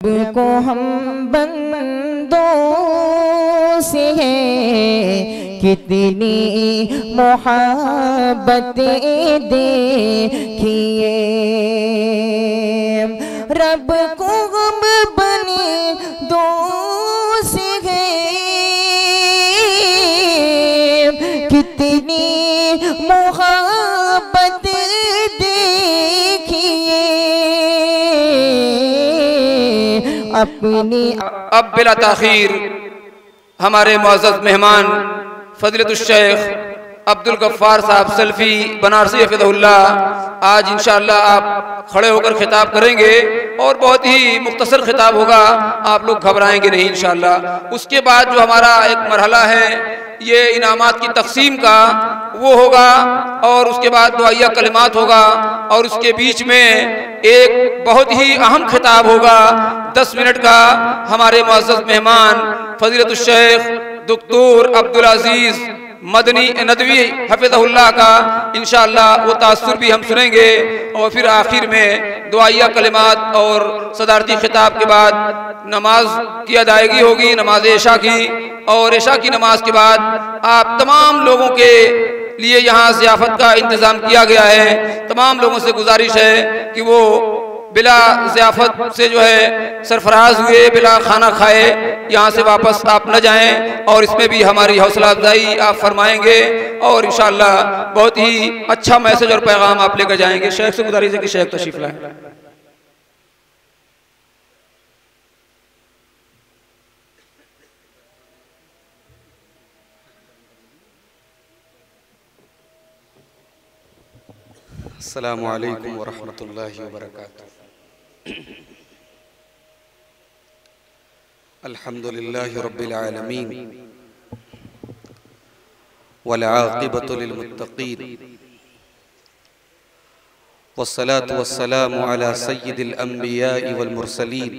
को हम बंदों से है कितनी मोहब्बतें देखिए, रब को हम बने दो से है कितनी मोहब्बतें देखिए अपनी। अब बिला ताखीर हमारे मुअज़्ज़ज़ मेहमान फ़ज़ीलतुश शेख अब्दुल गफ़्फ़ार साहब सल्फ़ी बनारसी हफ़िज़हुल्लाह आज इंशाअल्लाह आप खड़े होकर खिताब करेंगे और बहुत ही मुख्तसर खिताब होगा, आप लोग घबराएंगे नहीं इंशाअल्लाह। उसके बाद जो हमारा एक मरहला है ये इनामात की तक़सीम का वो होगा और उसके बाद दुआया कलिमात होगा और उसके बीच में एक बहुत ही अहम खिताब होगा 10 मिनट का। हमारे मुअज़्ज़ज़ मेहमान फ़ज़ीलतुश शेख दुक्तूर अब्दुल अज़ीज़ मदनी नदवी हफ़िज़हुल्लाह का इंशाअल्लाह वो तासुर भी हम सुनेंगे और फिर आखिर में दुआया कलिमात और सदारती खिताब के बाद नमाज की अदायगी होगी, नमाज इशा की, और इशा की नमाज के बाद आप तमाम लोगों के लिए यहाँ ज़ियाफ़त का इंतज़ाम किया गया है। तमाम लोगों से गुजारिश है कि वो बिला ज़ियाफ़त से जो है सरफराज हुए बिला खाना खाए यहाँ से वापस आप न जाएं, और इसमें भी हमारी हौसला अफजाई आप फरमाएंगे और इंशाअल्लाह बहुत ही अच्छा मैसेज और पैगाम आप लेकर जाएंगे। शेख से गुजारिश है कि शेख तशरीफ़ लाएं। अस्सलामु अलैकुम वरहमतुल्लाहि वबरकातुहू। अल्हम्दुलिल्लाहि रब्बिल आलमीन वल आक़िबतु लिल मुत्तक़ीन वस्सलातु वस्सलामु अला सय्यिदिल अंबियाइ वल मुरसलीन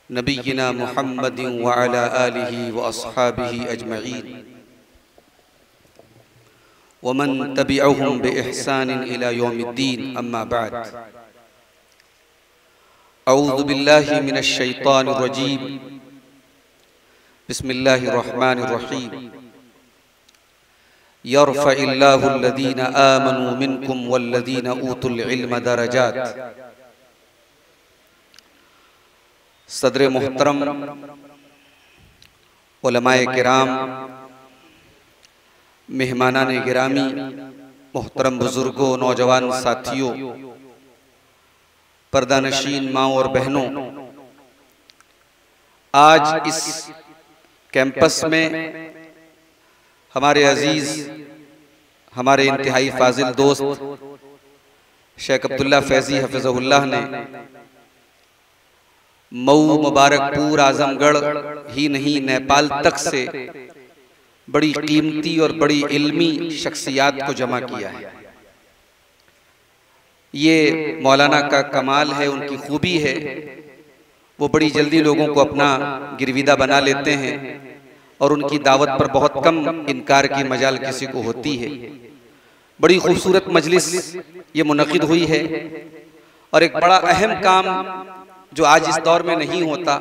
नबिय्यिना मुहम्मदिन व अला आलिहि व अस्हाबिहि अजमईन वमन तबिअहुम बिइहसानिन इला यौमिद्दीन, अम्मा बाद। अऊज़ु बिल्लाहि मिनश शैतानिर रजीम, बिस्मिल्लाहिर रहमानिर रहीम। यरफ़इल्लाहु अल्लज़ीना आमनू मिनकुम वल्लज़ीना ऊतुल इल्म दरजात। सदर मुहतरम, उलमाए किराम, मेहमानान गिरामी, मोहतरम बुजुर्गों, नौजवान साथियों, पर्दानशीन माँ और बहनों, आज इस कैंपस में हमारे अजीज, हमारे इंतहाई फाजिल दोस्त शेख अब्दुल्ला फैजी हफ़िज़हुल्लाह ने मऊ, मुबारकपुर, आजमगढ़ ही नहीं नेपाल तक से बड़ी कीमती और बड़ी इल्मी शख्सियात को जमा किया है। ये मौलाना का कमाल है, उनकी खूबी है, वो बड़ी जल्दी लोगों को अपना गिरविदा बना लेते हैं और उनकी दावत पर बहुत कम इनकार की मजाल किसी को होती है। बड़ी खूबसूरत मजलिस ये मुनक़िद हुई है और एक बड़ा अहम काम जो आज इस दौर में नहीं होता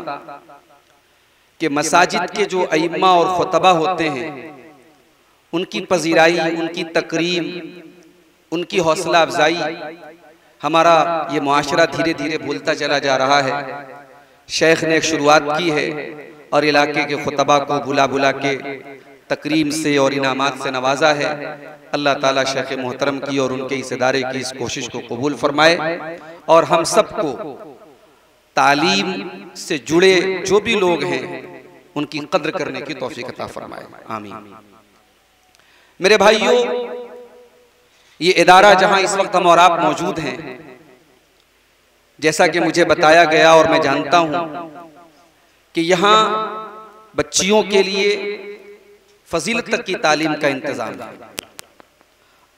कि मसाजिद के जो अइम्मा और खुतबा होते हैं उनकी पजीराई, उनकी तकरीम, उनकी हौसला अफजाई, हमारा ये मुआशरा धीरे धीरे भूलता चला जा रहा है। शेख ने एक शुरुआत की है और इलाके के खुतबा को बुला बुला के तकरीम से और इनामात से नवाजा है। अल्लाह ताला शेख मोहतरम की और उनके इस इदारे की इस कोशिश को कबूल फरमाए और हम सबको तालीम से जुड़े जो भी लोग हैं उनकी कद्र करने की तौफीक अता फरमाए, आमीन। मेरे भाइयों, ये इदारा जहां इस वक्त हम और आप मौजूद हैं, जैसा कि मुझे बताया गया और मैं जानता हूं कि यहाँ बच्चियों के लिए फजीलत तक की तालीम का इंतजाम है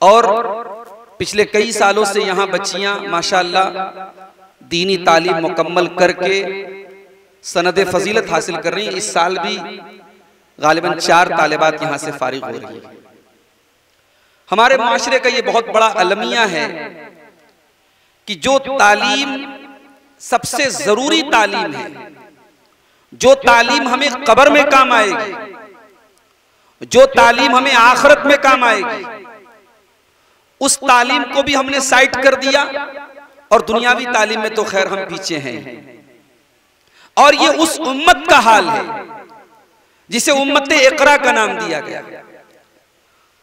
और पिछले कई सालों से यहाँ बच्चियां माशाअल्लाह दीनी तालीम मुकम्मल करके सनद फजीलत हासिल कर रही हैं। इस साल भी गालिबन 4 तालिबात यहाँ से फारिग हो रही है। हमारे माशरे का ये बहुत बड़ा अलमिया है कि जो तालीम सबसे जरूरी तालीम है, जो तालीम हमें कब्र में काम आएगी, जो तालीम हमें आखिरत में काम आएगी, उस तालीम को भी हमने साइड कर दिया। और दुनियावी तालीम में तो खैर हम पीछे हैं। और ये उस उम्मत का हाल है जिसे उम्मत इकरा का नाम दिया गया।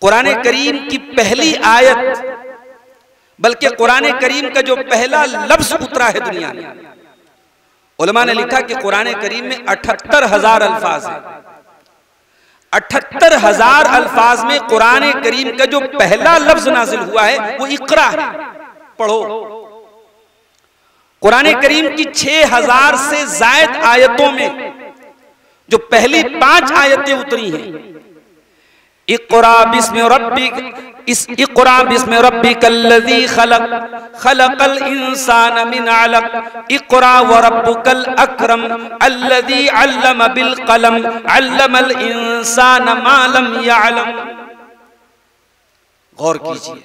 कुरान करीम की पहली आयत, बल्कि कुरान करीम का जो पहला लफ्ज उतरा है दुनिया में, उलमा ने लिखा कि कुरान करीम में 78,000 अल्फाज हैं। 78,000 अल्फाज में कुरान करीम का जो पहला लफ्ज नाजिल हुआ है वो इकरा है, पढ़ो। कुरान करीम की 6,000 से जायद आयतों में जो पहली 5 आयतें उतरी हैं, इक़रा बिस्मि रब्बिकल्लज़ी खलक़ खलक़ल इंसान मिन अलक़ इक़रा व रब्बुकल अकरम अल्लज़ी अल्लम बिल क़लम अल्लमल इंसान मा लम यअलम। गौर कीजिए,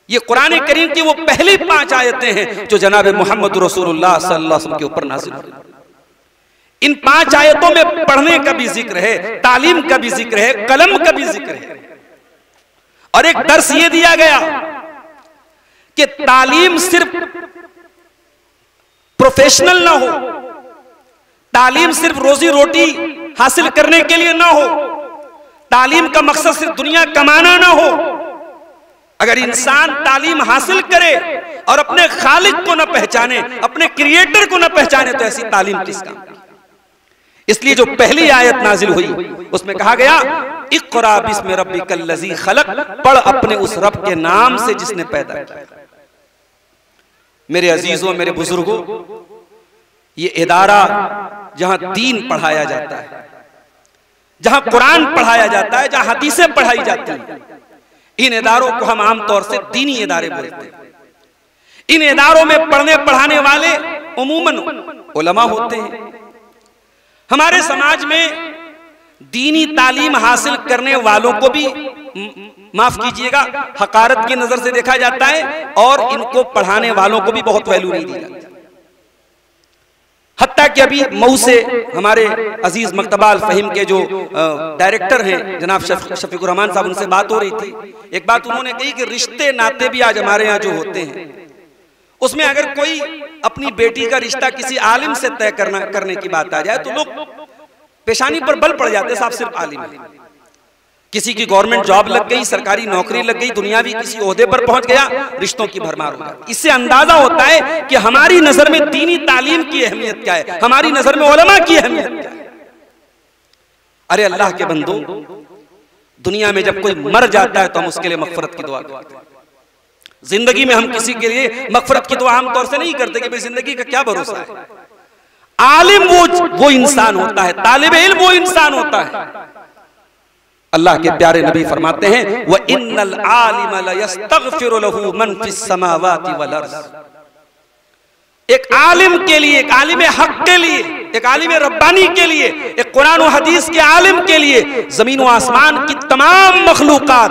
ये कुरान करीम की वो पहली 5 आयतें हैं जो जनाब मोहम्मद रसूलुल्लाह सल्लल्लाहु अलैहि वसल्लम के ऊपर नाज़िल हुई। इन 5 आयतों में पढ़ने का भी जिक्र है, तालीम का भी जिक्र है, कलम का भी जिक्र है। और एक दर्स ये दिया गया कि तालीम सिर्फ प्रोफेशनल ना हो, तालीम सिर्फ रोजी रोटी हासिल करने के लिए ना हो, तालीम का मकसद सिर्फ दुनिया कमाना ना हो। अगर इंसान तालीम हासिल करे और अपने खालिक को न पहचाने, अपने क्रिएटर को न पहचाने, तो ऐसी तालीम किस काम की। इसलिए जो पहली आयत नाजिल हुई उसमें कहा गया इक़रा बिस्मि रब्बिकल्लज़ी खलक़, पढ़ अपने उस रब के नाम से जिसने पैदा किया। मेरे अजीजों, मेरे बुजुर्गों, ये इदारा जहां दीन पढ़ाया जाता है, जहां कुरान पढ़ाया जाता है, जहां हदीसें पढ़ाई जाती हैं, इन इदारों को हम आमतौर से दीनी इदारे बोलते हैं। इन इदारों में पढ़ने पढ़ाने वाले उमूमन उलमा होते हैं। हमारे समाज में दीनी तालीम हासिल करने वालों को भी, माफ कीजिएगा, हकारत की नजर से देखा जाता है और इनको पढ़ाने वालों को भी बहुत वैल्यू नहीं दी जाती। हत्ता कि अभी मऊ से हमारे अजीज मकतबा अल फहीम के जो डायरेक्टर हैं जनाब शफीकुर रहमान साहब, उनसे बात हो रही थी। एक बात उन्होंने कही कि रिश्ते नाते भी आज हमारे यहाँ जो होते हैं, उसमें अगर कोई अपनी बेटी का रिश्ता किसी आलिम से तय करने की बात आ जाए तो लोग पेशानी पर बल पड़ जाते, साहब सिर्फ आलिम है। किसी की गवर्नमेंट जॉब लग गई, सरकारी नौकरी लग गई, दुनियावी किसी ओहदे पर पहुंच गया, रिश्तों की भरमार हो गई। इससे अंदाजा होता है कि हमारी नजर में दीनी तालीम की अहमियत क्या है, हमारी नजर में उलमा की अहमियत क्या है। अरे अल्लाह के बंदो, दुनिया में जब कोई मर जाता है तो हम उसके लिए मगफरत की दुआ करते हैं। जिंदगी में हम किसी के लिए मगफरत की दुआ आमतौर से नहीं करते कि भाई जिंदगी का क्या भरोसा है। आलिम वो इंसान होता है, तालिब इल्म वो इंसान होता है। अल्लाह के प्यारे नबी फरमाते हैं व इन्नल आलिम ला यस्तगफिरु लहू मन फिस समावाति वल अर्ज़। एक आलिम के लिए, एक आलिम हक के लिए, एक आलिम रब्बानी के लिए, एक कुरान और हदीस के आलिम के लिए जमीन व आसमान की तमाम मखलूकात,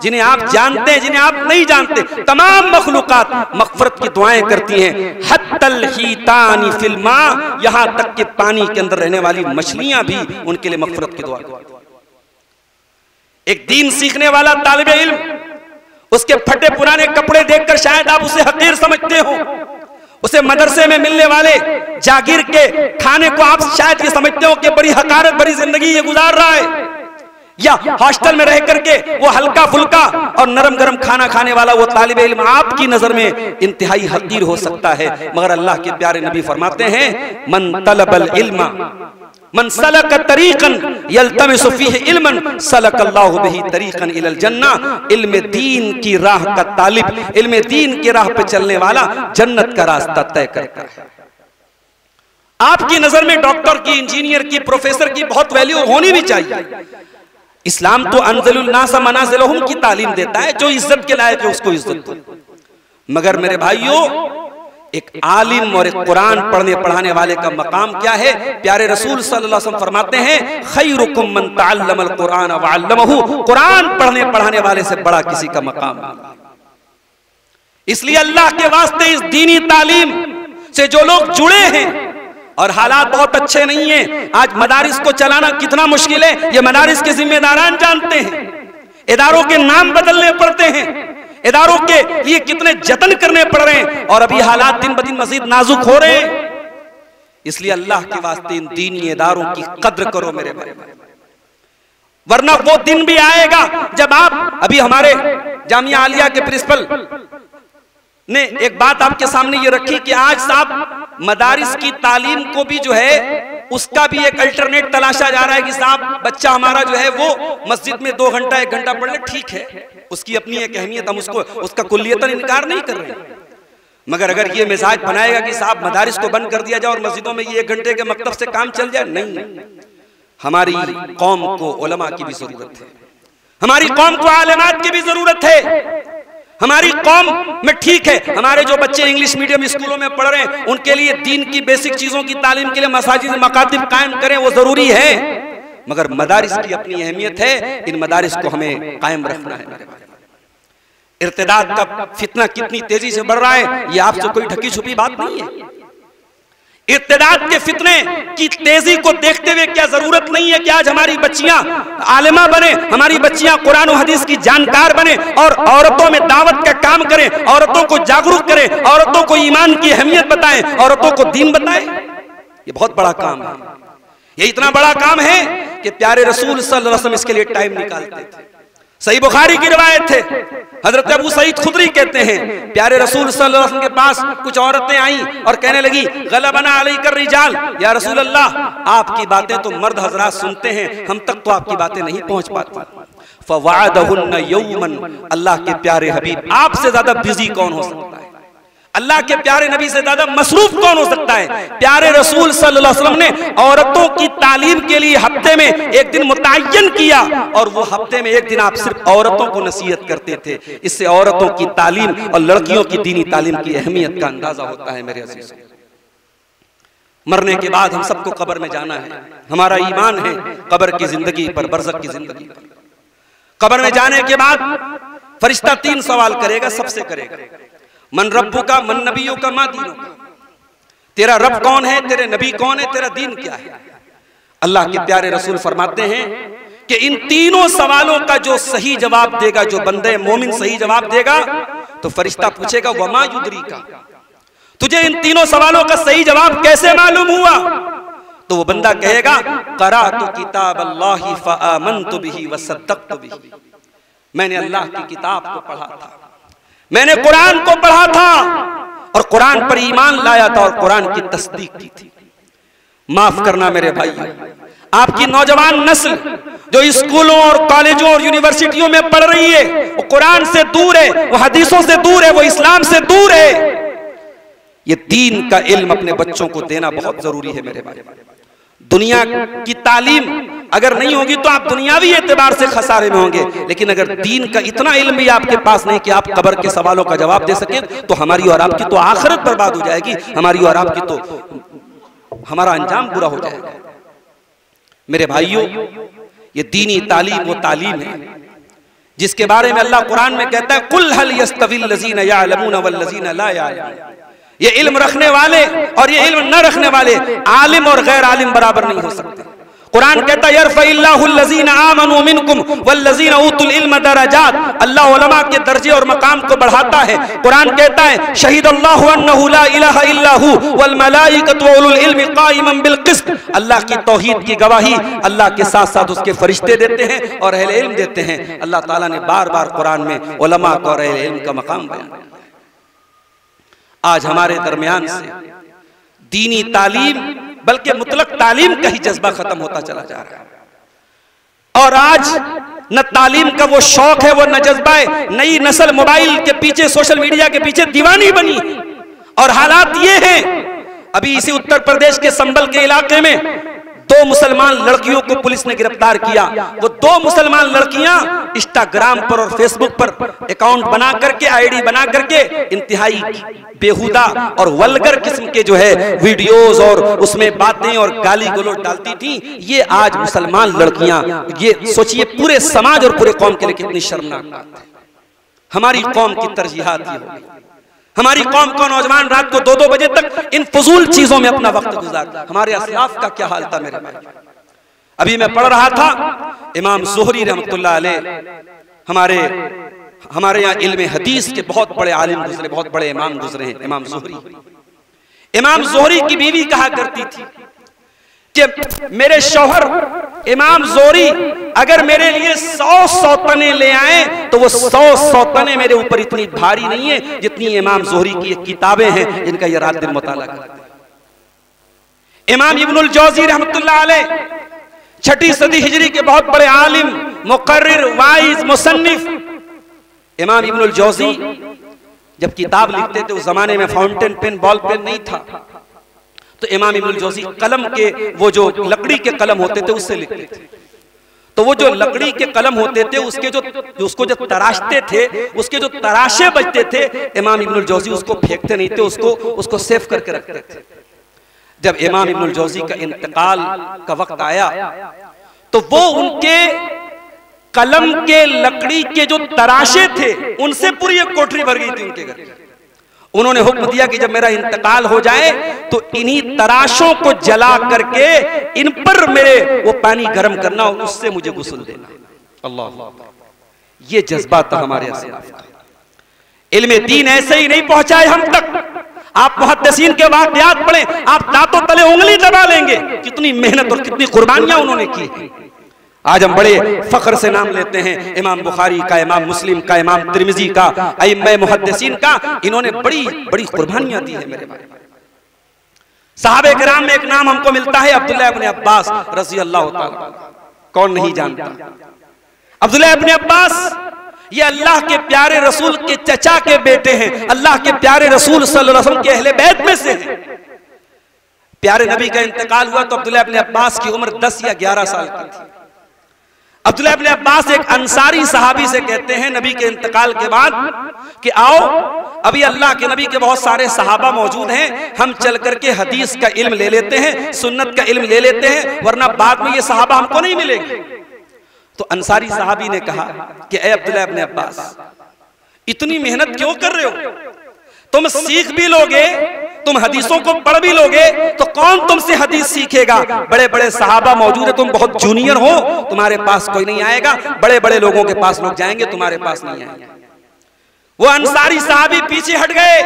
जिन्हें आप जानते हैं, जिन्हें आप नहीं जानते, तमाम मखलूकात मगफरत की दुआएं करती हैं। हत्तल हीतानी फिल मा, यहां तक कि पानी के अंदर रहने वाली मछलियां भी उनके लिए मगफरत की दुआ करती हैं। एक दीन सीखने वाला तालिब इल्म, उसके फटे पुराने कपड़े देखकर शायद आप उसे हकीर समझते हो, उसे मदरसे में मिलने वाले जागीर के खाने को आप शायद ये समझते हो कि बड़ी हकारत भरी जिंदगी ये गुजार रहा है, या हॉस्टल में रह करके वो हल्का फुल्का और नरम गरम खाना खाने वाला वो तालिब इल्म आपकी नजर में इंतहाई हकीर हो सकता है। मगर अल्लाह के प्यारे नबी फरमाते हैं मन तलबल इल्मा मन सलक तरीकन यल्तमिसु फीहि इल्मन सलकल्लाहु बिही तरीकन इलल जन्ना। इल्म दीन की राह का तालिब, इल्म दीन की राह पे चलने वाला जन्नत का रास्ता तय करता है। आपकी नजर में डॉक्टर की, इंजीनियर की, प्रोफेसर की बहुत वैल्यू होनी भी चाहिए। इस्लाम तो अनज़लुल नास मनाज़िलहुम की तालीम देता है, जो इज्जत के लायक है उसको इज्जत दो। मगर मेरे भाइयों, एक आलिम और एक कुरान पढ़ने पढ़ाने वाले का मकाम क्या है? प्यारे रसूल सल्लल्लाहु अलैहि वसल्लम फरमाते हैं खैरुकुम मन तअल्लमल कुरान व अल्लमहु। कुरान पढ़ने पढ़ाने वाले से बड़ा किसी का मकाम नहीं। इसलिए अल्लाह के वास्ते इस दीनी तालीम से जो लोग जुड़े हैं और हालात बहुत अच्छे नहीं हैं, आज मदारिस को चलाना कितना मुश्किल है ये मदारिस के जिम्मेदारान जानते हैं। इदारों के नाम बदलने पड़ते हैं, इदारों के लिए कितने जतन करने पड़ रहे हैं, और अभी हालात दिन ब दिन मजीद नाजुक हो रहे हैं। इसलिए अल्लाह के वास्ते इन दीनी इदारों की कद्र करो मेरे भाई, वरना वो दिन भी आएगा जब आप, अभी हमारे जामिया आलिया के प्रिंसिपल ने एक बात आपके सामने ये रखी कि आज साहब मदारिस की तालीम को भी जो है उसका भी एक अल्टरनेट तलाशा जा रहा है कि साहब बच्चा हमारा जो है वो मस्जिद में 2 घंटा 1 घंटा पढ़ ले, ठीक है, उसकी अपनी एक अहमियत, हम उसका कुल्लियतन इनकार नहीं कर रहे हैं, मगर अगर ये मिजाज बनाएगा कि साहब मदारिस को बंद कर दिया जाए और मस्जिदों में ये 1 घंटे के मकतब से काम चल जाए, नहीं। हमारी कौम को उलमा की भी जरूरत है, हमारी कौम को आलिमात की भी जरूरत है। हमारी कौम में ठीक है हमारे जो बच्चे इंग्लिश मीडियम स्कूलों में पढ़ रहे हैं उनके लिए दीन की बेसिक चीजों की तालीम के लिए मसाजिद मकातिब कायम करें, वो जरूरी है, मगर मदारिस की अपनी अहमियत है, इन मदारिस को हमें कायम रखना है मेरे भाई। इर्तिदाद का फितना कितनी तेजी से बढ़ रहा है, ये आपसे कोई ढकी छुपी बात नहीं है। इर्तिदाद के फितने की तेजी को देखते हुए क्या जरूरत नहीं है कि आज हमारी बच्चियां आलिमा बने, हमारी बच्चियां कुरान और हदीस की जानकार बने और औरतों में दावत का काम करें, औरतों को जागरूक करें, औरतों को ईमान की अहमियत बताएं, औरतों को दीन बताएं। ये बहुत बड़ा काम है, ये इतना बड़ा काम है कि प्यारे रसूल सल्लल्लाहु अलैहि वसल्लम इसके लिए टाइम निकालते थे। सही बुखारी की रिवायत है, हजरत अबू सईद खुदरी कहते हैं प्यारे रसूल सल्लल्लाहु अलैहि वसल्लम के पास कुछ औरतें आईं और कहने लगी गलबना अलैकर रिजाल, या रसूल अल्लाह आपकी बातें तो मर्द हजरात सुनते हैं, हम तक तो आपकी बातें नहीं पहुंच पाती। फवादहुन्ना यौमन, अल्लाह के प्यारे हबीब आपसे ज्यादा बिजी कौन हो सकता है, अल्लाह के प्यारे नबी से ज्यादा मसरूफ कौन हो सकता है। प्यारे रसूल सल्लल्लाहु अलैहि वसल्लम ने औरतों की तालीम के लिए हफ्ते में एक दिन मुतय्यन किया और वो हफ्ते में एक दिन आप सिर्फ औरतों को नसीहत करते थे। इससे औरतों की तालीम और लड़कियों की दीनी तालीम की अहमियत का अंदाजा होता है मेरे अजीज। मरने के बाद हम सबको कब्र में जाना है, हमारा ईमान है कब्र की जिंदगी पर, बरज़ख की जिंदगी पर। कब्र में जाने के बाद फरिश्ता 3 सवाल करेगा, सबसे करेगा मन रब्बु का, मन नबियों का, मा दीनों का, तेरा रब कौन है, तेरे नबी कौन है, तेरा दीन क्या है। अल्लाह के प्यारे रसूल फरमाते हैं कि इन तीनों सवालों का जो सही जवाब देगा, जो बंदे मोमिन सही जवाब देगा, तो फरिश्ता पूछेगा वमा युदरी का, तुझे इन तीनों सवालों का सही जवाब कैसे मालूम हुआ। तो वो बंदा कहेगा करा तो किताब अल्लाह फआमनतु बिही वसद्दक़तु बिही, मैंने अल्लाह की किताब को पढ़ा था, मैंने कुरान को पढ़ा था और कुरान पर ईमान लाया था और कुरान की तस्दीक की थी। माफ करना मेरे भाइयों, आपकी नौजवान नस्ल जो स्कूलों और कॉलेजों और यूनिवर्सिटियों में पढ़ रही है वो कुरान से दूर है, वो हदीसों से दूर है, वो इस्लाम से दूर है। ये दीन का इल्म अपने बच्चों को देना बहुत जरूरी है मेरे भाई। दुनिया की तालीम अगर नहीं होगी तो आप दुनियावी एतबार से खसारे में होंगे, लेकिन अगर दीन का इतना इल्म भी आपके पास नहीं कि आप कब्र के सवालों का जवाब दे सके तो हमारी और आपकी तो आखिरत बर्बाद हो जाएगी, हमारी और आपकी तो हमारा अंजाम बुरा हो जाएगा। मेरे भाइयों, ये दीनी तालीम वो तालीम है जिसके बारे में अल्लाह कुरान में कहता है कुल हल यस्तविल लज़ीना यअलमून वल लज़ीना ला यअलमून, ये इल्म रखने वाले और ये इल्म न रखने वाले, आलिम और गैर आलिम बराबर नहीं हो सकते। कुरान कहता है यरफ़इल्लाहुल लज़ीना आमनू मिनकुम वल्लज़ीना ऊतुल इल्म दरजात, अल्लाह उलमा के दर्जे और मकाम को बढ़ाता है। कुरान कहता है शहीदल्लाहु अन्नहु ला इलाहा इल्ला हु वल मलाइकतु व उलुल इल्मि क़ाइमन बिल क़िस्त, अल्लाह की तौहीद की गवाही अल्लाह के साथ साथ उसके फरिश्ते देते हैं और अहले इल्म देते हैं। अल्लाह ताला ने बार बार कुरान में उलमा को और अहले इल्म का मकाम बयान किया। आज हमारे दरमियान से दीनी तालीम बल्कि मुतलक तालीम का ही जज्बा खत्म होता चला जा रहा है और आज न तालीम का वो शौक है, वो न जज्बा है। नई नस्ल मोबाइल के पीछे, सोशल मीडिया के पीछे दीवानी बनी और हालात ये हैं। अभी इसी उत्तर प्रदेश के संभल के इलाके में 2 मुसलमान लड़कियों को पुलिस ने गिरफ्तार किया। वो 2 मुसलमान लड़कियां इंस्टाग्राम पर और फेसबुक पर अकाउंट बना करके, आईडी बना करके इंतहाई बेहुदा और वल्गर किस्म के जो है वीडियोस और उसमें बातें और गाली गलौज डालती थी। ये आज मुसलमान लड़कियां, ये सोचिए पूरे समाज और पूरे कौम के लिए कितनी शर्मनाक बात है। हमारी कौम की तरजीहात ये होगी। हमारी कौम का नौजवान रात को 2-2 बजे तक इन फजूल चीजों में अपना वक्त गुजारता। हमारे असलाफ का क्या हाल था मेरे भाई। अभी मैं पढ़ रहा था इमाम ज़ुहरी रहमतुल्लाह अलैह, हमारे यहाँ इल्म हदीस के बहुत बड़े आलिम गुजरे, बहुत बड़े इमाम गुजरे हैं। इमाम ज़ुहरी की बीवी कहा करती थी कि मेरे शौहर इमाम ज़ुहरी अगर मेरे लिए 100 सौतने ले आए तो वो 100 सौतने मेरे ऊपर इतनी भारी नहीं है जितनी इमाम ज़ुहरी की किताबें हैं जिनका ये रात दिन मुताला करते हैं। इमाम इब्नुल जौज़ी रहमतुल्लाह अलैह 6ठी सदी हिजरी के बहुत बड़े आलिम, मुकर्रिर, वाइज, मुसन्निफ। इमाम इब्नुल जौज़ी जब किताब लिखते थे उस जमाने में फाउंटेन पेन, बॉल पेन नहीं था, तो इमाम इब्नुल जौज़ी कलम के, वो जो लकड़ी के कलम होते थे उससे लिखते थे। तो वो जो लकड़ी के कलम होते थे उसको जब तराशते थे, उसके जो तराशे बचते थे, इमाम इब्नुल जौज़ी उसको फेंकते नहीं थे, उसको सेव करके रखते थे। जब इमाम इब्नुल जौज़ी का इंतकाल का वक्त आया तो वो उनके कलम के लकड़ी के जो तराशे थे उनसे पूरी एक कोठरी भर गई थी उनके घर। उन्होंने हुक्म दिया कि जब मेरा इंतकाल हो जाए तो इन्हीं तराशों को जला करके इन पर मेरे वो पानी गर्म करना और उससे मुझे गुस्ल देना। अल्लाह, ये जज्बा था हमारे असलाफ का। इल्मे दीन ऐसे ही नहीं पहुंचाए हम तक। आप मुहद्दिसीन के वाक़यात पढ़ें, आप दांतों तले उंगली दबा लेंगे कितनी मेहनत और कितनी कुर्बानियां उन्होंने की। आज हम बड़े फख्र से नाम लेते हैं इमाम बुखारी का, इमाम मुस्लिम का, इमाम तिरमिजी का, अइम्मा मुहद्दिसीन का। इन्होंने बड़ी बड़ी कुर्बानियां दी है मेरे भाई। सहाबे किराम में एक नाम हमको मिलता है अब्दुल्लाह इब्न अब्बास रज़ी अल्लाह तआला। कौन नहीं जानता अब्दुल्लाह इब्न अब्बास? ये अल्लाह के प्यारे रसूल के चचा के बेटे हैं। अल्लाह के प्यारे रसूल सल्लल्लाहु अलैहि वसल्लम के अहले बैत में से हैं। प्यारे नबी का इंतकाल हुआ तो अब्दुल्लाह इब्न अब्बास की उम्र 10 या 11 साल की थी। अब्दुल्लाह इब्न अब्बास एक अंसारी सहाबी से कहते हैं नबी के इंतकाल के बाद कि आओ, अभी अल्लाह के नबी के बहुत सारे सहाबा मौजूद हैं, हम चल करके हदीस का इल्म ले लेते हैं, सुन्नत का इल्म ले लेते हैं, वरना बाद में ये सहाबा हमको नहीं मिलेंगे। तो अंसारी सहाबी ने कहा कि ए अब्दुल्लाह इब्न अब्बास, इतनी मेहनत क्यों कर रहे हो? तुम सीख भी लोगे, तुम हदीसों को पढ़ भी लोगे, तो कौन तुमसे हदीस सीखेगा? बड़े बड़े सहाबा मौजूद है, तुम बहुत जूनियर हो, तुम्हारे पास कोई नहीं आएगा। बड़े बड़े लोगों के पास लोग जाएंगे, तुम्हारे पास नहीं आएंगे। वो अंसारी सहाबी पीछे हट गए,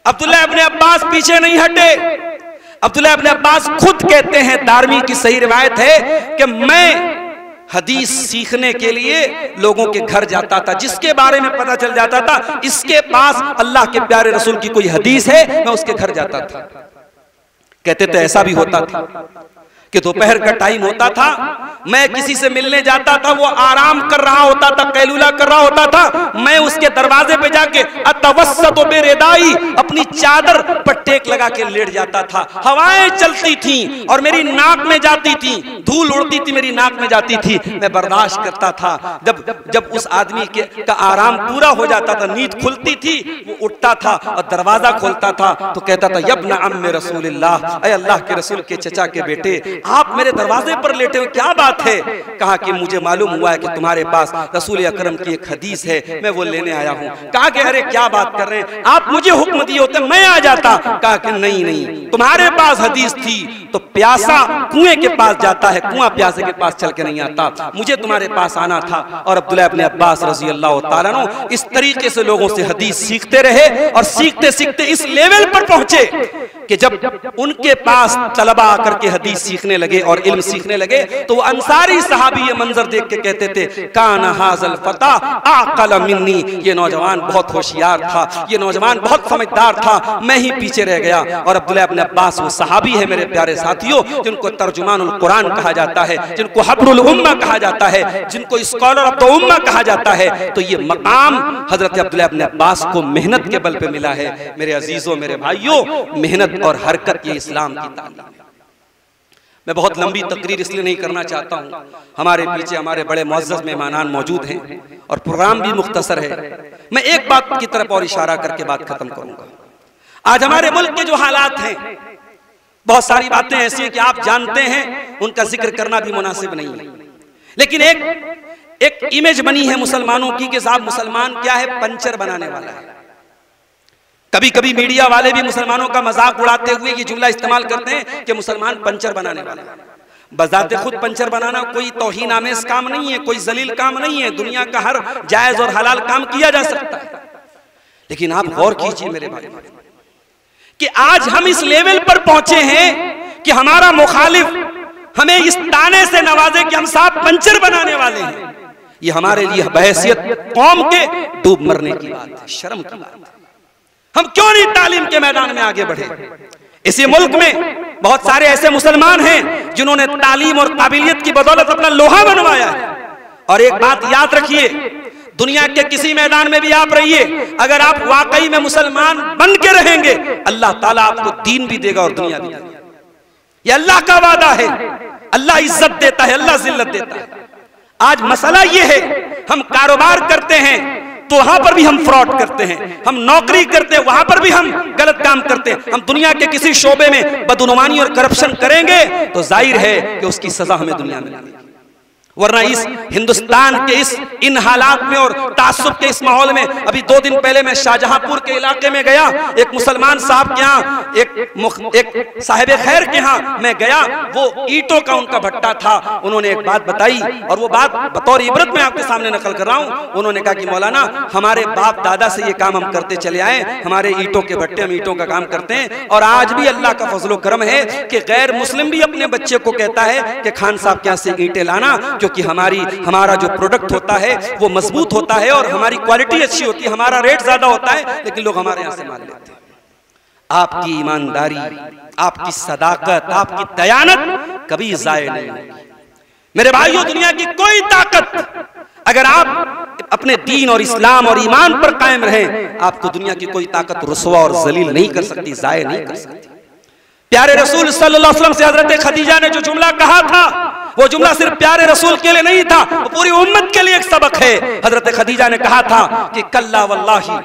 अब्दुल्लाह इब्न अब्बास पीछे नहीं हटे। अब्दुल्लाह इब्न अब्बास खुद कहते हैं, दारमी की सही रिवायत है कि मैं हदीस सीखने के लिए लोगों के घर जाता था, जिसके बारे में पता चल जाता था इसके पास अल्लाह के प्यारे रसूल की कोई हदीस है, मैं उसके घर जाता था। कहते थे ऐसा भी होता था कि दोपहर का टाइम होता था, मैं किसी से मिलने जाता था, वो आराम कर रहा होता था, कैलूला कर रहा होता था, मैं उसके दरवाजे पे जाके अतवस्सतु बिरिदाई, अपनी चादर पर टेक लगा के लेट जाता था। हवाएं चलती थीं और मेरी नाक में जाती थी, धूल उड़ती थी, मेरी नाक में जाती थी, मैं बर्दाश्त करता था। जब उस आदमी का आराम पूरा हो जाता था, नींद खुलती थी, वो उठता था और दरवाजा खोलता था तो कहता था यब्न अम्मे रसूलिल्लाह, ऐ अल्लाह के रसूल के चचा के बेटे, आप मेरे दरवाजे पर लेटे हो, क्या बात है? कहा कि मुझे मालूम हुआ है कि तुम्हारे पास रसूल अकरम की एक हदीस है, मैं वो लेने आया हूँ। कहा कि अरे क्या बात कर रहे हैं, आप मुझे हुक्म दिए होते मैं आ जाता। कहा कि नहीं, तुम्हारे पास हदीस थी तो प्यासा कुएं के पास जाता है, कुआं प्यासे के पास चल के नहीं आता, मुझे तुम्हारे पास आना था। और अब्दुल्लाह इब्न अब्बास रज़ी अल्लाह तआला अन्हु इस तरीके से लोगों से हदीस सीखते रहे और सीखते सीखते इस लेवल पर पहुंचे कि जब उनके पास तलबा आकर के हदीस सीखने लगे और इल्म सीखने लगे तो वो अंसारी सहाबी ये मंजर देख के कहते थे काना हाज़ल फता आक़ल मिन्नी, ये नौजवान बहुत होशियार था, ये नौजवान बहुत समझदार था, मैं ही पीछे रह गया। और अब्दुल्लाह इब्न अब्बास वो सहाबी है मेरे प्यारे साथियों, जिनको तर्जुमानुल कुरान कहा जाता है, जिनको हब्रुल उम्मा कहा जाता है, जिनको स्कॉलर ऑफ द उम्मा कहा जाता है। तो ये मकाम हजरत अब्दुल्लाह इब्न अब्बास को मेहनत के बल पे मिला है। मेरे अजीजों, मेरे भाइयों, मेहनत और हरकत ये इस्लाम की तालीम है। मैं बहुत लंबी तकरीर इसलिए नहीं करना चाहता हूँ, हमारे पीछे हमारे बड़े मुअज़्ज़ज़ मेहमानान मौजूद हैं और प्रोग्राम भी मुख्तसर है। मैं एक बात की तरफ और इशारा करके बात खत्म करूंगा। आज हमारे मुल्क के जो हालात हैं, बहुत सारी बातें ऐसी हैं कि आप जानते हैं, उनका जिक्र करना भी मुनासिब नहीं है, लेकिन एक इमेज बनी है मुसलमानों की कि साहब मुसलमान क्या है, पंचर बनाने वाला है। कभी कभी मीडिया वाले भी मुसलमानों का मजाक उड़ाते हुए ये जुमला इस्तेमाल करते हैं कि मुसलमान पंचर बनाने वाले हैं। बजाते खुद पंचर बनाना कोई तौहीन आमेज काम नहीं है, कोई जलील काम नहीं है। दुनिया का हर जायज और हलाल काम किया जा सकता है। लेकिन आप गौर कीजिए मेरे भाई कि आज हम इस लेवल पर पहुंचे हैं कि हमारा मुखालिफ हमें इस ताने से नवाजे कि हम साहब पंचर बनाने वाले हैं। ये हमारे लिए बहैसियत कौम के डूब मरने की बात है, शर्म की बात है। हम क्यों नहीं तालीम के मैदान में आगे बढ़े? इसी मुल्क में बहुत सारे ऐसे मुसलमान हैं जिन्होंने तालीम और काबिलियत की बदौलत अपना लोहा बनवाया है। और एक बात याद रखिए, दुनिया के किसी मैदान में भी आप रहिए, अगर आप वाकई में मुसलमान बन के रहेंगे, अल्लाह ताला आपको दीन भी देगा और दुनिया भी देगा। ये अल्लाह का वादा है। अल्लाह इज्जत देता है, अल्लाह जिल्लत देता है। आज मसला ये है, हम कारोबार करते हैं तो वहां पर भी हम फ्रॉड करते हैं, हम नौकरी करते हैं वहां पर भी हम गलत काम करते हैं। हम दुनिया के किसी शोबे में बदनुमानी और करप्शन करेंगे तो जाहिर है कि उसकी सजा हमें दुनिया में मिलेगी। वरना इस हिंदुस्तान के इन हालात में और तासुब के इस माहौल में, अभी 2 दिन पहले मैं शाहजहांपुर के इलाके में गया, एक मुसलमान साहब के यहाँ, एक साहिब खैर के यहाँ मैं गया। वो ईंटों का उनका भट्टा था। उन्होंने एक बात बताई और वो बात बतौर इबरत में आपके सामने नकल कर रहा हूँ। उन्होंने कहा कि मौलाना, हमारे बाप दादा से ये काम हम करते चले आए, हमारे ईंटों के भट्टे, हम ईंटों का काम करते हैं और आज भी अल्लाह का फजलो करम है कि गैर मुस्लिम भी अपने बच्चे को कहता है कि खान साहब के यहाँ से ईंटें लाना, क्योंकि हमारा जो प्रोडक्ट होता है वो मजबूत होता है और हमारी क्वालिटी अच्छी होती है, हमारा रेट ज्यादा होता है, लेकिन लोग हमारे यहां से माल लेते हैं। आपकी ईमानदारी, आपकी सदाकत, आपकी दयानत कभी जाया नहीं होगी। मेरे भाइयों, दुनिया की कोई ताकत, अगर आप अपने दीन और इस्लाम और ईमान पर कायम रहें, आपको दुनिया की कोई ताकत रुसवा और जलील नहीं कर सकती, जाया नहीं कर सकती। प्यारे रसूल सल्लल्लाहु अलैहि वसल्लम से हजरत खदीजा ने जो जुमला कहा था, वो जुमला सिर्फ प्यारे रसूल के लिए नहीं था, वो पूरी उम्मत के लिए एक सबक है। हजरत खदीजा ने कहा था कि कल्ला वल्लाही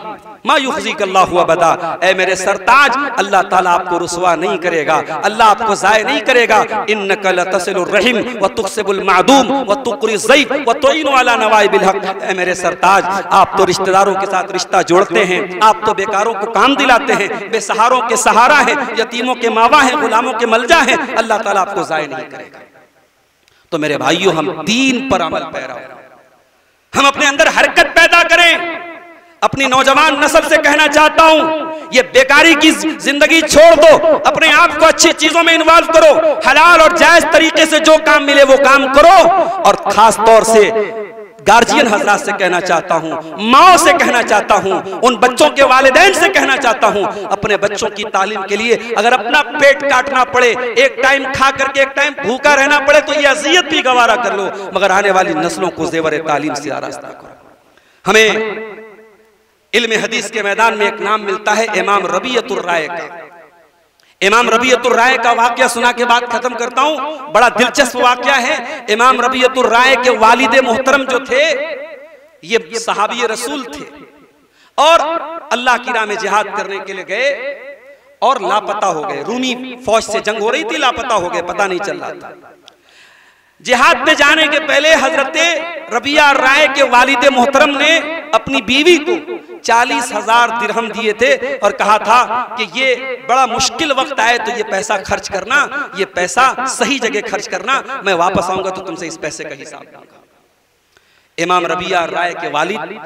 मा युखज़ीकल्लाहु अबदा, ऐ मेरे सरताज, अल्लाह ताला आपको रुसवा नहीं करेगा, अल्लाह आपको ज़ाय नहीं करेगा। इन्नका लतसिलुर रहीम व तुक्सिबुल मादूम व तुक़रिज़ ज़ैफ़ व तुईनु अला नवाइबिल हक़, ऐ मेरे सरताज, आप तो रिश्तेदारों के साथ रिश्ता जोड़ते हैं, आप तो बेकारों को काम दिलाते हैं, बेसहारों के सहारा हैं, यतीमों के मावा हैं, गुलामों के मलजा हैं, अल्लाह ताला आपको ज़ाय नहीं करेगा। तो मेरे भाइयों, हम दीन पर अमल पैरा हो, हम अपने अंदर हरकत पैदा करें। अपनी नौजवान नस्ल से कहना चाहता हूं, ये बेकारी की जिंदगी छोड़ दो, अपने आप को अच्छी चीजों में इन्वॉल्व करो, हलाल और जायज तरीके से जो काम मिले वो काम करो। और खास तौर से गार्जियन हजरात से कहना चाहता हूं, माओ से कहना चाहता हूं, उन बच्चों के वालिदैन से कहना चाहता हूं, अपने बच्चों की तालीम के लिए अगर अपना पेट काटना पड़े, एक टाइम खा करके एक टाइम भूखा रहना पड़े, तो ये अजियत भी गवारा कर लो, मगर आने वाली नस्लों को जेवर तालीम से आरास्ता करो। हमें इल्म हदीस के मैदान में एक नाम मिलता है इमाम रबियतुर राय का। इमाम रबियतुर राय का वाकया सुना के बाद खत्म करता हूं। बड़ा दिलचस्प वाकया है। इमाम रबियतुर राय के वालिद मोहतरम जो थे, ये सहाबी रसूल थे और अल्लाह की राह में जिहाद करने के लिए गए और लापता हो गए। रूमी फौज से जंग हो रही थी, लापता हो गए, पता नहीं चल रहा था। जिहाद पे जाने के पहले हजरत रबिया राय के वालिद मोहतरम ने अपनी बीवी को 40,000 दिरहम दिए थे और कहा था कि ये बड़ा मुश्किल वक्त आए तो ये पैसा खर्च करना, ये पैसा सही जगह खर्च करना, मैं वापस आऊंगा तो तुमसे इस पैसे का हिसाब दूंगा। इमाम रबिया राय के वालिद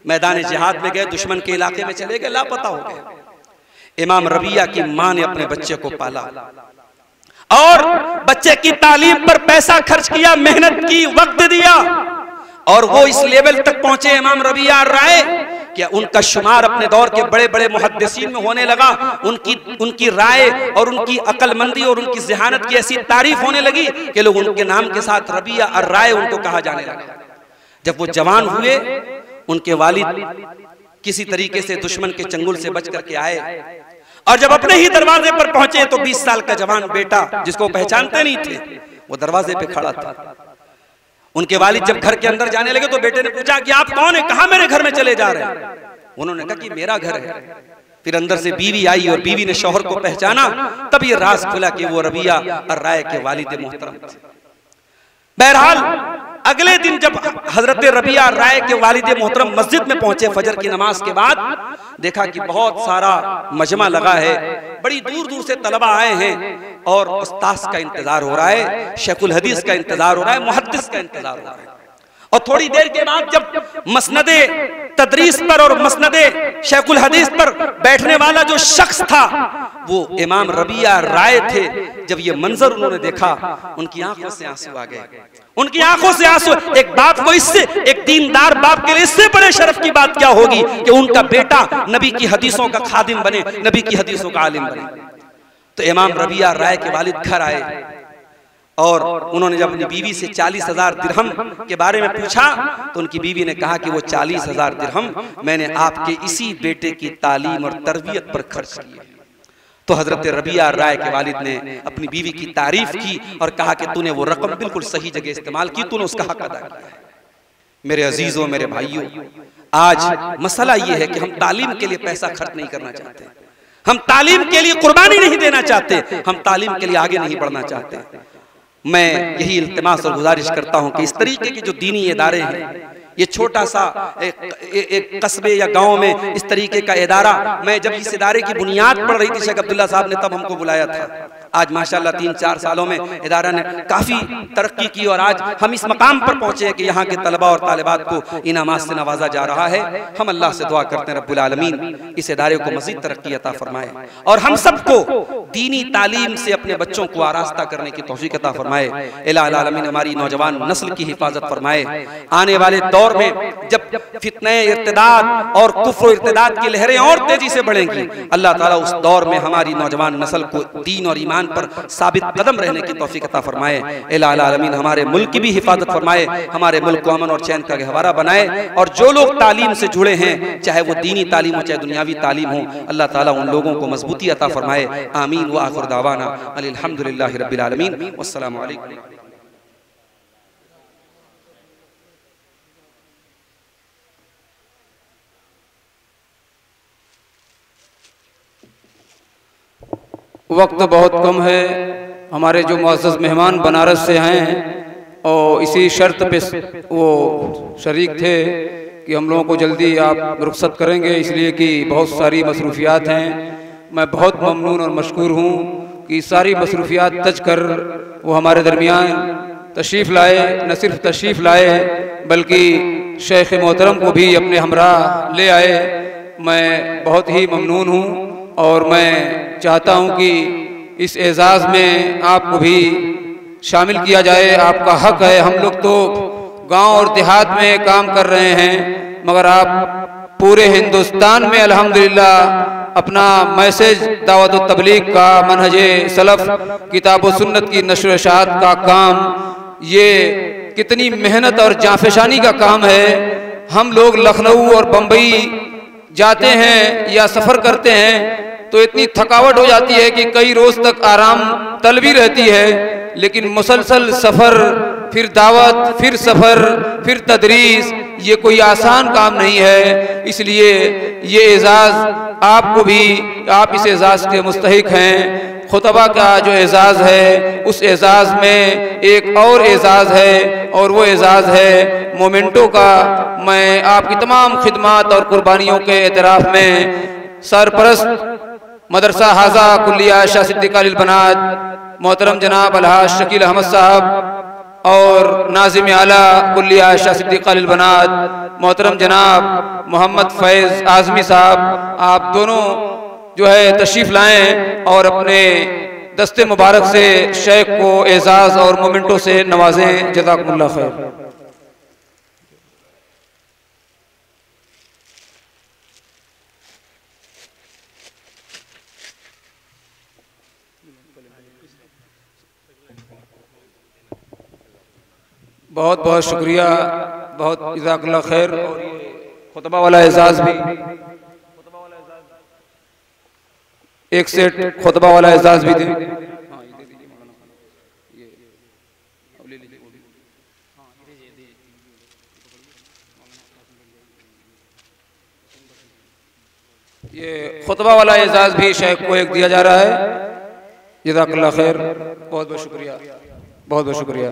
मैदान जिहाद में गए, दुश्मन के इलाके में चले गए, लापता हो गए। इमाम रबिया की मां ने अपने बच्चे को पाला और बच्चे की तालीम पर पैसा खर्च किया, मेहनत की, वक्त दिया और वो इस लेवल तक पहुंचे इमाम रबिया राय कि उनका शुमार अपने दौर के बड़े बड़े मुहद्दिसीन में होने लगा। उनकी राय और उनकी अक्लमंदी और उनकी ज़हानत की ऐसी तारीफ होने लगी कि लोग उनके नाम के साथ रबिया और राय उनको कहा जाने लगा। जब वो जवान हुए, उनके वालिद किसी तरीके से दुश्मन के चंगुल से बच करके आए और जब अपने ही दरवाजे पर पहुंचे तो 20 साल का जवान बेटा, जिसको पहचानते नहीं थे, वो दरवाजे पे खड़ा था। उनके वालिद जब घर के अंदर जाने लगे तो बेटे ने पूछा कि आप कौन है, कहां मेरे घर में चले जा रहे हैं? उन्होंने कहा कि मेरा घर है। फिर अंदर से बीवी आई और बीवी ने शौहर को पहचाना, तब ये राज खुला कि वो रबिया और राय के वालिद मोहतरम थे। बहरहाल अगले दिन जब हजरत रबिया राय के वालिद मोहतरम मस्जिद में पहुंचे फजर की नमाज के बाद, देखा कि बहुत सारा मजमा लगा है, बड़ी दूर दूर से तलबा आए हैं और उस्ताद का इंतजार हो रहा है, शेखुल हदीस का इंतजार हो रहा है, मुहद्दिस का इंतजार हो रहा है। और थोड़ी देर के बाद जब मसनदे तदरीस पर और मसनदे शेखुल हदीस पर बैठने वाला जो शख्स था वो इमाम रबिया राय थे, जब ये मंजर उन्होंने देखा, उनकी आंखों से आंसू आ गए, उनकी आंखों से आंसू। एक बाप को इससे, एक दीनदार बाप के लिए इससे बड़े शर्फ की बात क्या होगी कि उनका बेटा नबी की हदीसों का खादिम बने, नबी की हदीसों का आलिम बने। तो इमाम रबिया राय के वालिद घर आए और उन्होंने जब अपनी बीवी से 40,000 दिरहम के बारे में पूछा तो उनकी बीवी ने कहा कि वो 40,000 दिरहम मैंने आपके इसी बेटे की तालीम और तरबियत पर खर्च किए। तो हजरत रबिया राय के वालिद ने अपनी बीवी की तारीफ की और कहा कि तूने वो रकम बिल्कुल सही जगह इस्तेमाल की, तूने उसका हक अदा किया है। मेरे अजीजों, मेरे भाइयों, आज मसला ये है कि हम तालीम के लिए पैसा खर्च नहीं करना चाहते, हम तालीम के लिए कुर्बानी नहीं देना चाहते, हम तालीम के लिए आगे नहीं बढ़ना चाहते। मैं यही इल्तिमास और गुजारिश करता हूं कि इस तरीके के जो दीनी इदारे हैं, ये छोटा सा एक कस्बे या गांव में इस तरीके का इदारा, मैं जब इस इदारे की बुनियाद पड़ रही थी शेख अब्दुल्ला साहब ने तब हमको बुलाया था। आज माशाल्लाह 3-4 सालों में इदारा ने काफ़ी तरक्की की और आज हम इस मकाम पर पहुंचे हैं कि यहाँ के तलबा और तालिबात को इनामात से नवाजा जा रहा है। हम अल्लाह से दुआ करते हैं रब्बुल आलमीन इस इदारे को मजीद तरक्की अता फरमाए और हम सबको दीनी तालीम से अपने बच्चों को आरास्ता करने की तौफीक अता फरमाए। इलाहुल आलमीन हमारी नौजवान नस्ल की हिफाजत फरमाए। आने वाले दौर में जब फितने इर्तिदाद और कुफ्र इर्तिदाद की लहरें और तेजी से बढ़ेंगी, अल्लाह ताला उस दौर में हमारी नौजवान नस्ल को दीन और ईमान पर साबित कदम रहने की तौफीक अता फरमाए। इलाहुल आलमीन हमारे मुल्क की भी हिफाजत फरमाए, हमारे मुल्क को अमन और चैन का गहवारा बनाए और जो लोग तालीम से जुड़े हैं, चाहे वो दीनी तालीम हो चाहे दुनियावी तालीम हो, अल्लाह ताला उन लोगों को मजबूती अता फरमाए। आमीन व आखिर दावाना अल्हम्दुलिल्लाहि रब्बिल आलमीन वस्सलामु अलैकुम। वक्त बहुत कम है, हमारे जो मुअज़्ज़ज़ मेहमान बनारस से हैं और इसी शर्त पे वो शरीक थे कि हम लोगों को जल्दी आप रुखसत करेंगे, इसलिए कि बहुत सारी मसरूफियात हैं। मैं बहुत ममनून और मशकूर हूँ कि सारी मसरूफियात तज कर वो हमारे दरमियान तशरीफ़ लाए, न सिर्फ तशरीफ़ लाए बल्कि शेख मोहतरम को भी अपने हमरा ले आए। मैं बहुत ही ममनून हूँ और मैं चाहता हूं कि इस एजाज़ में आपको भी शामिल किया जाए। आपका हक है। हम लोग तो गांव और देहात में काम कर रहे हैं, मगर आप पूरे हिंदुस्तान में अल्हम्दुलिल्लाह अपना मैसेज दावत व तबलीग का, मनहजे सलफ़, किताब व सुन्नत की नश्र व इशाअत का काम, ये कितनी मेहनत और जांफशानी का काम है। हम लोग लखनऊ और बम्बई जाते हैं या सफ़र करते हैं तो इतनी थकावट हो जाती है कि कई रोज़ तक आराम तलबी रहती है, लेकिन मुसलसल सफ़र, फिर दावत, फिर सफ़र, फिर तदरीस, ये कोई आसान काम नहीं है। इसलिए ये एजाज़ आपको भी, आप इस एजाज़ के मुस्तहिक हैं। खुतबा का जो एजाज़ है उस एजाज़ में एक और एजाज़ है और वो एजाज़ है मोमेंटो का। मैं आपकी तमाम खिदमात और कुर्बानियों के एतराफ़ में सरपरस्त मदरसा हाजा कुल्लिया शाह सिद्दीक़ अली बनात मोहतरम जनाब अलहाज शकील अहमद साहब और नाज़िम आला कुल्लिया शाह सिद्दीक़ अली बनात मोहतरम जनाब मोहम्मद फैज़ आज़मी साहब, आप दोनों जो है तशरीफ़ लाएं और अपने दस्ते मुबारक से शेख को एजाज़ और मोमेंटो से नवाजें। जज़ाकुमुल्लाह खैर। बहुत बहुत शुक्रिया, बहुत जज़ाकल्लाह खैर। और ये खुतबा वाला एजाज़ भी, एक सेट खुतबा वाला एजाज़ भी दे। ये खुतबा वाला एजाज़ भी शेख को एक दिया जा रहा है। जज़ाकल्लाह खैर, बहुत बहुत शुक्रिया, बहुत बहुत शुक्रिया।